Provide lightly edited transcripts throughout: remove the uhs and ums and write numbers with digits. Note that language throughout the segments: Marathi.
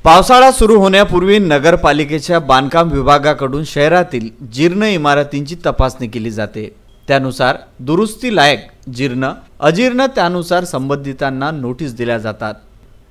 पावसाळा सुरू होण्यापूर्वी नगरपालिकेच्या बांधकाम विभागाकडून शहरातील जीर्ण इमारतींची तपासणी केली जाते। त्यानुसार दुरुस्ती लायक जीर्ण अजीर्ण त्यानुसार संबंधितांना नोटीस दिल्या जातात।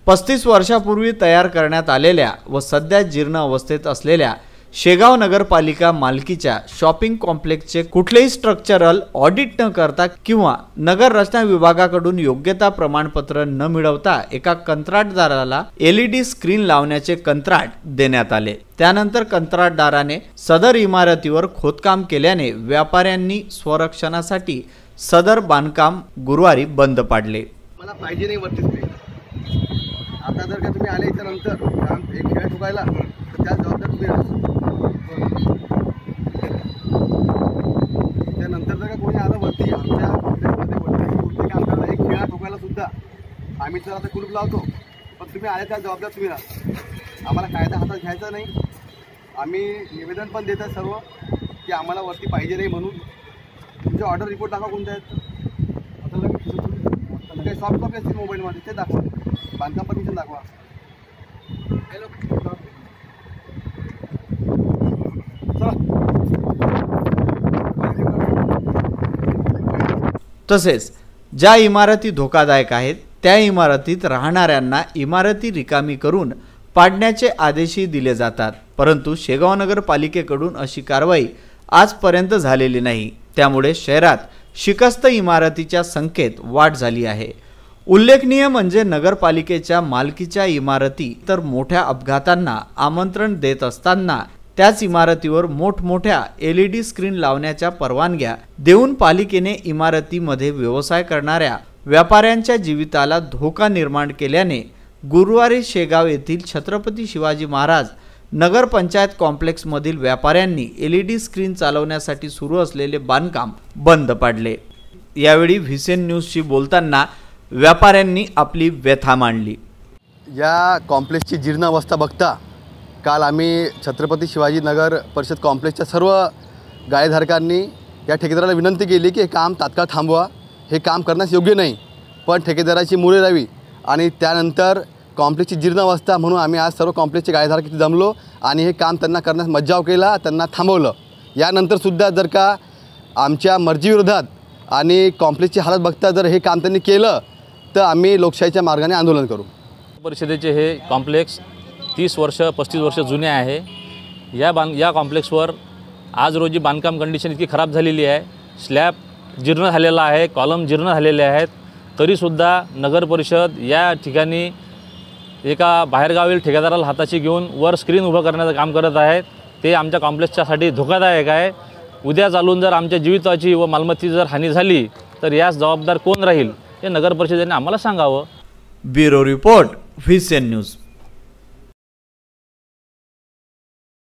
35 वर्षापूर्वी तयार करण्यात आलेल्या व सध्या जीर्ण अवस्थेत असलेल्या शेगाव नगरपालिका मालकीच्या शॉपिंग कॉम्प्लेक्सचे कुठलेही स्ट्रक्चरल ऑडिट न करता किंवा नगर रचना विभागाकडून योग्यता प्रमाणपत्र न मिळवता एका कंत्राटदाराला LED स्क्रीन लावण्याचे कंत्राट देण्यात आले। त्यानंतर कंत्राटदाराने सदर इमारतीवर खोदकाम केल्याने व्यापाऱ्यांनी स्वरक्षणासाठी सदर बांधकाम गुरुवारी बंद पाडले। मला पाहिजे नाही वरतीच ते। आता जर का तुम्ही आले त्यानंतर काम एक खेळ ठोकायला तर त्या जबाबदार तुम्ही आहात। त्यानंतर जर का कोणी आलं वरती आमच्या कॉम्प्लेक्समध्ये वरती काम करायला एक खेळ ठोकायला सुद्धा आम्ही तर आता कुलूप लावतो, पण तुम्ही आले त्या जबाबदार तुम्ही आहात। आम्हाला कायदा हातात घ्यायचा नाही। आम्ही निवेदन पण देत आहे सर्व की आम्हाला वरती पाहिजे नाही म्हणून। तुमचे ऑर्डर रिपोर्ट दाखवा कोणते आहेत आता काही सॉफ्ट कॉपी असतील मोबाईलमध्ये ते दाखवा, बांधकाम परमिशन दाखवा। तसेच ज्या इमारती धोकादायक आहेत त्या इमारतीत राहणाऱ्यांना इमारती रिकामी करून पाडण्याचे आदेशही दिले जातात, परंतु शेगाव नगरपालिकेकडून अशी कारवाई आजपर्यंत झालेली नाही। त्यामुळे शहरात शिकस्त इमारतीच्या संख्येत वाढ झाली आहे। उल्लेखनीय म्हणजे नगरपालिकेच्या मालकीच्या इमारती तर मोठ्या अपघातांना आमंत्रण देत असताना त्याच इमारतीवर मोठमोठ्या LED स्क्रीन लावण्याच्या परवानग्या देऊन पालिकेने इमारतीमध्ये व्यवसाय करणाऱ्या व्यापाऱ्यांच्या जीविताला धोका निर्माण केल्याने गुरुवारी शेगाव येथील छत्रपती शिवाजी महाराज नगरपंचायत कॉम्प्लेक्समधील व्यापाऱ्यांनी LED स्क्रीन चालवण्यासाठी सुरू असलेले बांधकाम बंद पाडले। यावेळी व्हिसेन न्यूजशी बोलताना व्यापाऱ्यांनी आपली व्यथा मांडली। या कॉम्प्लेक्सची जीर्ण अवस्था बघता काल आम्ही छत्रपती शिवाजी नगर परिषद कॉम्प्लेक्सच्या सर्व गाळेधारकांनी या ठेकेदाराला विनंती केली की हे काम तात्काळ थांबवा, हे काम करण्यास योग्य नाही, पण ठेकेदाराची मुळे राहावी आणि त्यानंतर कॉम्प्लेक्सची जीर्ण अवस्था म्हणून आम्ही आज सर्व कॉम्प्लेक्सचे गाळेधारक इथे जमलो आणि हे काम त्यांना करण्यास मज्जाव केला, त्यांना थांबवलं। यानंतरसुद्धा जर का आमच्या मर्जीविरोधात आणि कॉम्प्लेक्सची हालत बघता जर हे काम त्यांनी केलं तर आम्ही लोकशाहीच्या मार्गाने आंदोलन करू। परिषदेचे हे कॉम्प्लेक्स 30 वर्ष 35 वर्ष जुने आहे। या कॉम्प्लेक्सवर आज रोजी बांधकाम कंडिशन इतकी खराब झालेली आहे, स्लॅब जीर्ण झालेला आहे, कॉलम जीर्ण झालेले आहेत, तरीसुद्धा नगर परिषद या ठिकाणी एका बाहेरगावील ठेकेदाराला हाताशी घेऊन वर स्क्रीन उभं करण्याचं काम करत आहेत। ते आमच्या कॉम्प्लेक्सच्यासाठी धोकादायक आहे। उद्या चालून जर आमच्या जीविताची व मालमत्तेची जर हानी झाली तर यास जबाबदार कोण राहील हे नगर परिषदेने आम्हाला सांगावं। ब्युरो रिपोर्ट व्हिसेन न्यूज।